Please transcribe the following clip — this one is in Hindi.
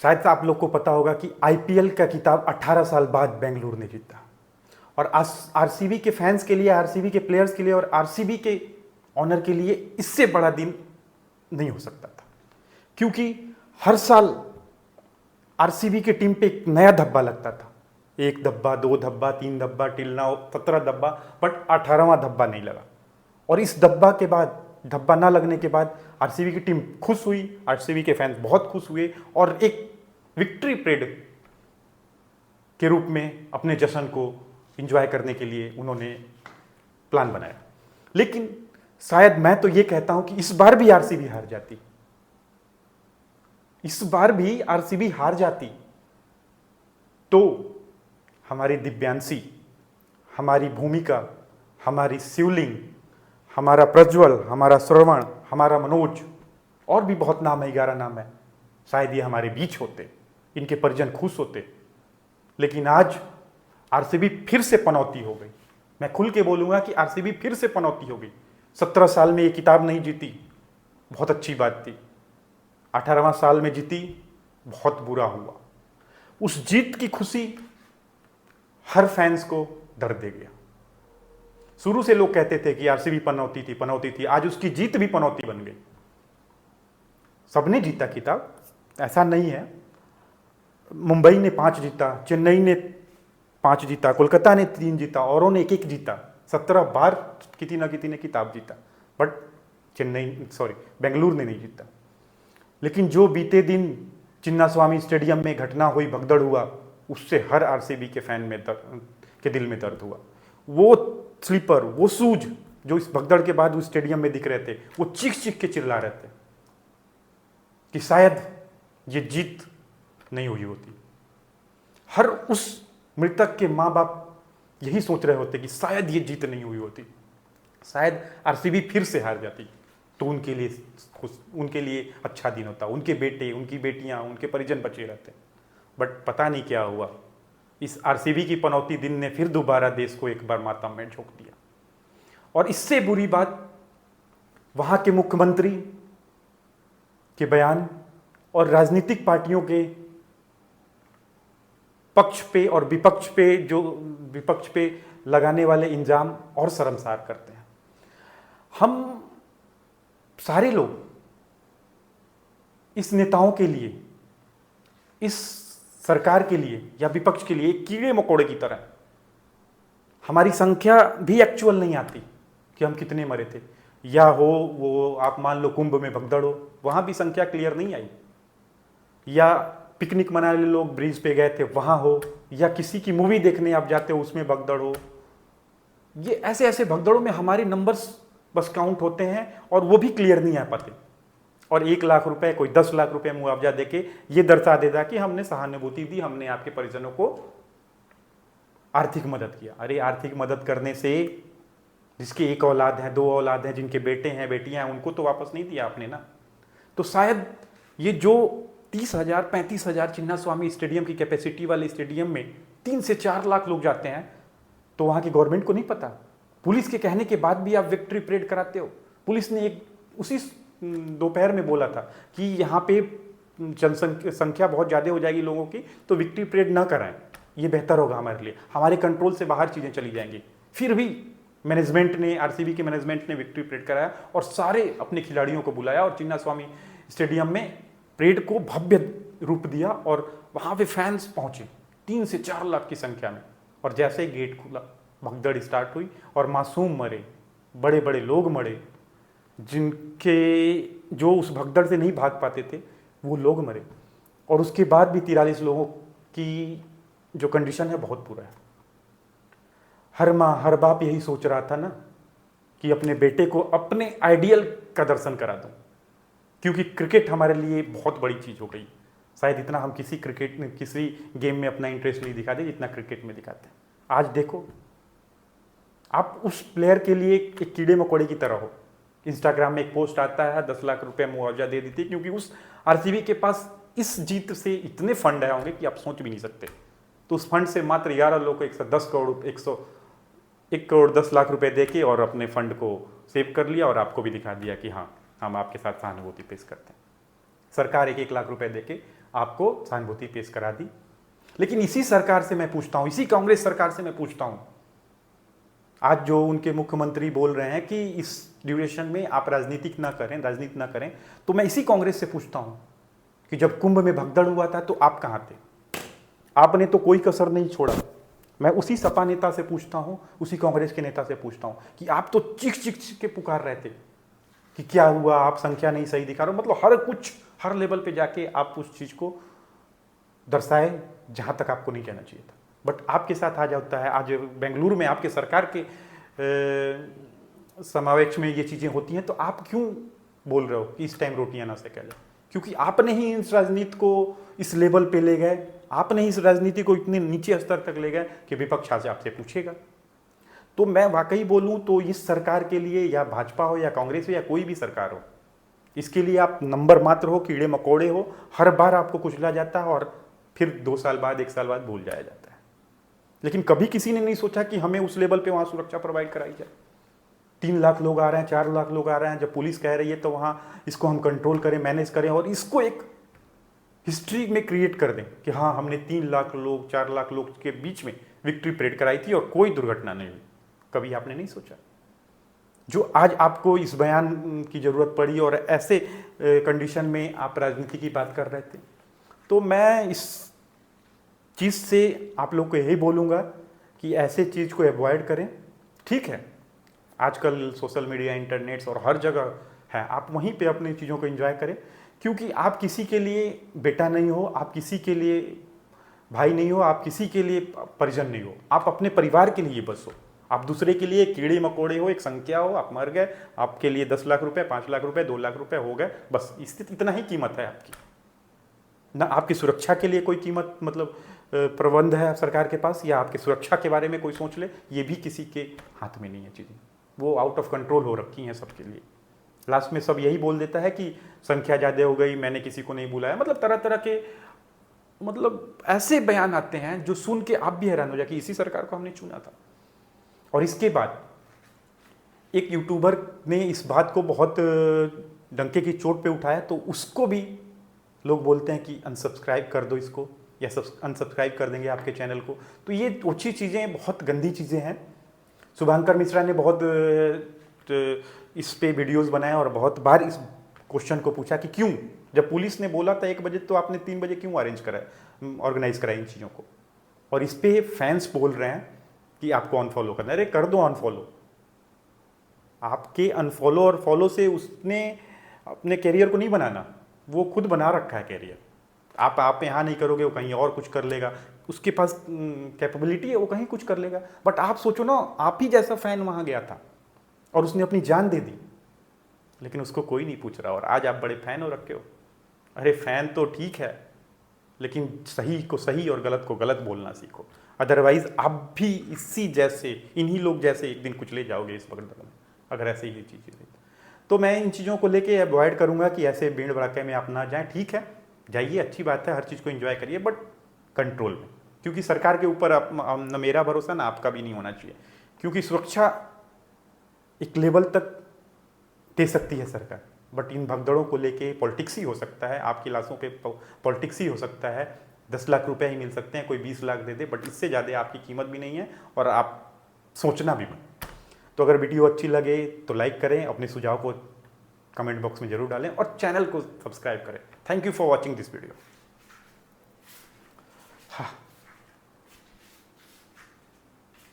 शायद से आप लोग को पता होगा कि आईपीएल का खिताब 18 साल बाद बेंगलुरु ने जीता। और आरसीबी के फैंस के लिए, आरसीबी के प्लेयर्स के लिए और आरसीबी के ऑनर के लिए इससे बड़ा दिन नहीं हो सकता था, क्योंकि हर साल आरसीबी की टीम पे एक नया धब्बा लगता था। 1 धब्बा, 2 धब्बा, 3 धब्बा, टिल नाउ 17 धब्बा, बट 18वां धब्बा नहीं लगा। और इस धब्बा ना लगने के बाद आरसीबी की टीम खुश हुई, आरसीबी के फैंस बहुत खुश हुए और एक विक्ट्री परेड के रूप में अपने जश्न को एंजॉय करने के लिए उन्होंने प्लान बनाया। लेकिन शायद मैं तो ये कहता हूं कि इस बार भी आरसीबी हार जाती, इस बार भी आरसीबी हार जाती तो हमारी दिव्यांशी, हमारी भूमिका, हमारी शिवलिंग, हमारा प्रज्वल, हमारा श्रवण, हमारा मनोज और भी बहुत नाम है, 11 नाम है, शायद ये हमारे बीच होते, इनके परिजन खुश होते। लेकिन आज आरसीबी फिर से पनौती हो गई। मैं खुल के बोलूंगा कि आरसीबी फिर से पनौती हो गई। 17 साल में ये किताब नहीं जीती, बहुत अच्छी बात थी। 18वां साल में जीती, बहुत बुरा हुआ। उस जीत की खुशी हर फैंस को दर्द दे गया। शुरू से लोग कहते थे कि आरसीबी पनौती थी, आज उसकी जीत भी पनौती बन गई। सबने जीता किताब, ऐसा नहीं है। मुंबई ने 5 जीता, चेन्नई ने 5 जीता, कोलकाता ने 3 जीता, औरों ने 1-1 जीता। 17 बार किसी ना किसी ने किताब जीता, बट बेंगलुरु ने नहीं जीता। लेकिन जो बीते दिन चिन्नास्वामी स्टेडियम में घटना हुई, भगदड़ हुआ, उससे हर आरसीबी के फैन में के दिल में दर्द हुआ। वो स्लीपर, वो शूज जो इस भगदड़ के बाद उस स्टेडियम में दिख रहे थे, वो चीख चीख के चिल्ला रहे थे कि शायद ये जीत नहीं हुई होती। हर उस मृतक के माँ बाप यही सोच रहे होते कि शायद ये जीत नहीं हुई होती, शायद आरसीबी फिर से हार जाती तो उनके लिए अच्छा दिन होता, उनके बेटे, उनकी बेटियां, उनके परिजन बचे रहते। बट पता नहीं क्या हुआ, इस आरसीबी की पनौती दिन ने फिर दोबारा देश को एक बार मातम में झोंक दिया। और इससे बुरी बात, वहां के मुख्यमंत्री के बयान और राजनीतिक पार्टियों के पक्ष पे और विपक्ष पे लगाने वाले इल्जाम और शर्मसार करते हैं। हम सारे लोग इस नेताओं के लिए, इस सरकार के लिए या विपक्ष के लिए कीड़े मकोड़े की तरह, हमारी संख्या भी एक्चुअल नहीं आती कि हम कितने मरे थे, या हो वो आप मान लो कुंभ में भगदड़ हो, वहां भी संख्या क्लियर नहीं आई, या पिकनिक मनाने लोग ब्रिज पे गए थे वहां हो, या किसी की मूवी देखने आप जाते हो उसमें भगदड़ हो। ये ऐसे ऐसे भगदड़ों में हमारे नंबर्स बस काउंट होते हैं और वो भी क्लियर नहीं आ पाते। और 1 लाख रुपए, कोई 10 लाख रुपए मुआवजा देके ये दर्शा देता कि हमने सहानुभूति दी, हमने आपके परिजनों को आर्थिक मदद किया। अरे आर्थिक मदद करने से जिसकी 1 औलाद है, 2 औलाद है, जिनके बेटे हैं, बेटियां हैं, उनको तो वापस नहीं दिया आपने ना। तो शायद ये जो 30,000 35,000 चिन्नास्वामी स्टेडियम की कैपेसिटी वाले स्टेडियम में 3 से 4 लाख लोग जाते हैं, तो वहां की गवर्नमेंट को नहीं पता। पुलिस के कहने के बाद भी आप विक्ट्री परेड कराते हो। पुलिस ने उसी दोपहर में बोला था कि यहाँ पे जनसंख्या बहुत ज़्यादा हो जाएगी लोगों की, तो विक्ट्री परेड ना कराएं, ये बेहतर होगा हमारे लिए, हमारे कंट्रोल से बाहर चीज़ें चली जाएंगी। फिर भी मैनेजमेंट ने, आरसीबी के मैनेजमेंट ने विक्ट्री परेड कराया और सारे अपने खिलाड़ियों को बुलाया और चिन्नास्वामी स्टेडियम में परेड को भव्य रूप दिया। और वहाँ पे फैंस पहुँचे 3 से 4 लाख की संख्या में। और जैसे ही गेट खुला, भगदड़ स्टार्ट हुई और मासूम मरे, बड़े बड़े लोग मरे, जो उस भगदड़ से नहीं भाग पाते थे वो लोग मरे। और उसके बाद भी 43 लोगों की जो कंडीशन है बहुत बुरा है। हर माँ, हर बाप यही सोच रहा था ना कि अपने बेटे को अपने आइडियल का दर्शन करा दूं, क्योंकि क्रिकेट हमारे लिए बहुत बड़ी चीज़ हो गई। शायद इतना हम किसी गेम में अपना इंटरेस्ट नहीं दिखाते जितना क्रिकेट में दिखाते हैं। आज देखो, आप उस प्लेयर के लिए एक कीड़े मकोड़े की तरह हो। इंस्टाग्राम में एक पोस्ट आता है, 10 लाख रुपए मुआवजा दे देती है, क्योंकि उस आरसीबी के पास इस जीत से इतने फंड आए होंगे कि आप सोच भी नहीं सकते। तो उस फंड से मात्र 11 लोग को 1 करोड़ 10 लाख रुपए देके और अपने फंड को सेव कर लिया और आपको भी दिखा दिया कि हाँ, हम आपके साथ सहानुभूति पेश करते हैं। सरकार 1-1 लाख रुपए देके आपको सहानुभूति पेश करा दी। लेकिन इसी सरकार से मैं पूछता हूं, इसी कांग्रेस सरकार से मैं पूछता हूं, आज जो उनके मुख्यमंत्री बोल रहे हैं कि इस ड्यूरेशन में आप राजनीति ना करें, तो मैं इसी कांग्रेस से पूछता हूं कि जब कुंभ में भगदड़ हुआ था तो आप कहां थे? आपने तो कोई कसर नहीं छोड़ा। मैं उसी सपा नेता से पूछता हूं, उसी कांग्रेस के नेता से पूछता हूं कि आप तो चीख चीख के पुकार रहे थे कि क्या हुआ, आप संख्या नहीं सही दिखा रहे हो, मतलब हर लेवल पे जाके आप उस चीज को दर्शाए जहां तक आपको नहीं जाना चाहिए था। बट आपके साथ आज होता है, आज बेंगलुरु में आपके सरकार के समावेश में ये चीजें होती हैं, तो आप क्यों बोल रहे हो कि इस टाइम रोटियां ना सेका जाए? क्योंकि आपने ही इस राजनीति को इस लेवल पे ले गए, आपने ही इस राजनीति को इतने नीचे स्तर तक ले गए कि विपक्ष आज आपसे पूछेगा। तो मैं वाकई बोलूं तो इस सरकार के लिए, या भाजपा हो या कांग्रेस हो या कोई भी सरकार हो, इसके लिए आप नंबर मात्र हो, कीड़े मकोड़े हो, हर बार आपको कुचला जाता है और फिर 2 साल बाद 1 साल बाद भूल जाया जाता है। लेकिन कभी किसी ने नहीं सोचा कि हमें उस लेवल पे वहां सुरक्षा प्रोवाइड कराई जाए। 3 लाख लोग आ रहे हैं, 4 लाख लोग आ रहे हैं, जब पुलिस कह रही है तो वहां इसको हम कंट्रोल करें, मैनेज करें और इसको एक हिस्ट्री में क्रिएट कर दें कि हाँ, हमने 3 लाख लोग 4 लाख लोग के बीच में विक्ट्री परेड कराई थी और कोई दुर्घटना नहीं हुई। कभी आपने नहीं सोचा। जो आज आपको इस बयान की जरूरत पड़ी और ऐसे कंडीशन में आप राजनीति की बात कर रहे थे, तो मैं इस चीज़ से आप लोग को यही बोलूँगा कि ऐसे चीज़ को अवॉइड करें। ठीक है, आजकल सोशल मीडिया, इंटरनेट्स और हर जगह है, आप वहीं पे अपनी चीज़ों को एंजॉय करें, क्योंकि आप किसी के लिए बेटा नहीं हो, आप किसी के लिए भाई नहीं हो, आप किसी के लिए परिजन नहीं हो, आप अपने परिवार के लिए बस हो। आप दूसरे के लिए कीड़े मकोड़े हो, एक संख्या हो, आप मर गए, आपके लिए 10 लाख रुपए, 5 लाख रुपए, 2 लाख रुपए हो गए, बस इतना ही कीमत है आपकी। ना आपकी सुरक्षा के लिए कोई कीमत, मतलब प्रबंध है सरकार के पास, या आपकी सुरक्षा के बारे में कोई सोच ले, ये भी किसी के हाथ में नहीं है चीज़ें। वो आउट ऑफ कंट्रोल हो रखी हैं सबके लिए। लास्ट में सब यही बोल देता है कि संख्या ज़्यादा हो गई, मैंने किसी को नहीं बुलाया, मतलब तरह तरह के मतलब ऐसे बयान आते हैं जो सुन के आप भी हैरान हो जाए कि इसी सरकार को हमने चुना था। और इसके बाद एक यूट्यूबर ने इस बात को बहुत डंके की चोट पे उठाया, तो उसको भी लोग बोलते हैं कि अनसब्सक्राइब कर दो इसको, या अनसब्सक्राइब कर देंगे आपके चैनल को। तो ये ओछी चीज़ें, बहुत गंदी चीज़ें हैं। शुभांकर मिश्रा ने बहुत इस पे वीडियोस बनाए और बहुत बार इस क्वेश्चन को पूछा कि क्यों, जब पुलिस ने बोला था 1 बजे, तो आपने 3 बजे क्यों ऑर्गेनाइज कराया इन चीज़ों को? और इस पे फैंस बोल रहे हैं कि आपको अनफॉलो करना है। अरे कर दो अनफॉलो। आपके अनफॉलो और फॉलो से उसने अपने कैरियर को नहीं बनाना, वो खुद बना रखा है कैरियर। आप यहाँ नहीं करोगे, वो कहीं और कुछ कर लेगा, उसके पास कैपेबिलिटी है, वो कहीं कुछ कर लेगा। बट आप सोचो ना, आप ही जैसा फैन वहाँ गया था और उसने अपनी जान दे दी, लेकिन उसको कोई नहीं पूछ रहा, और आज आप बड़े फैन हो रखे हो। अरे फैन तो ठीक है, लेकिन सही को सही और गलत को गलत बोलना सीखो, अदरवाइज आप भी इन्हीं लोग जैसे एक दिन कुचले जाओगे इस भगदड़ में, अगर ऐसे ही चीज़ें रही। तो मैं इन चीज़ों को लेके अवॉइड करूंगा कि ऐसे भीड़ भड़ाके में आप ना जाएं। ठीक है, जाइए, अच्छी बात है, हर चीज़ को एंजॉय करिए, बट कंट्रोल में, क्योंकि सरकार के ऊपर न मेरा भरोसा ना आपका भी नहीं होना चाहिए, क्योंकि सुरक्षा एक लेवल तक दे सकती है सरकार, बट इन भगदड़ों को लेके पॉलिटिक्स ही हो सकता है, आपकी लाशों पे पॉलिटिक्स ही हो सकता है। 10 लाख रुपए ही मिल सकते हैं, कोई 20 लाख दे दे, बट इससे ज़्यादा आपकी कीमत भी नहीं है, और आप सोचना भी मत। तो अगर वीडियो अच्छी लगे तो लाइक करें, अपने सुझाव को कमेंट बॉक्स में जरूर डालें और चैनल को सब्सक्राइब करें। Thank you for watching this video. हाँ।